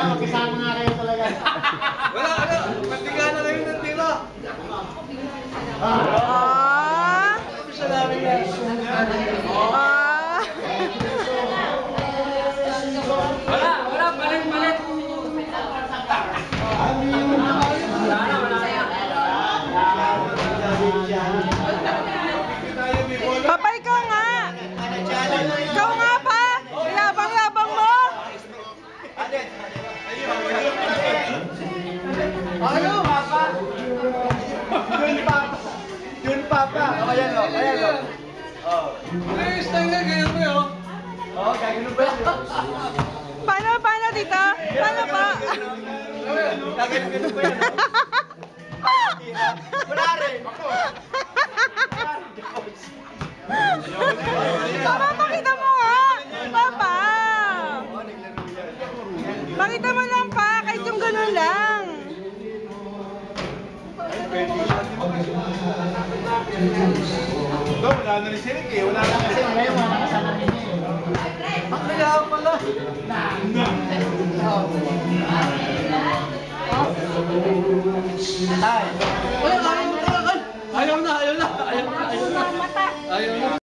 magkasama nga kayo talaga. Wala, matiga na kayo ng tira. Siya namin yan. Wala, palit. Papa, ikaw nga! Ikaw nga pa! Yabang-yabang mo! Ano, Papa? Yun, Papa. Ayan o. Please, tanga, ganyan mo yun. Oo, gagano ba yun? Paano dito? Paano pa? Gagano ba yun? Wala rin. Papa, pakita mo nga! Papa! Pakita mo lang pa, kahit yung ganun lang. Wala na rin sinig eh. Wala na rin sinig. Ngayon, mga nakasama ninyo. Kaya pala. Tay.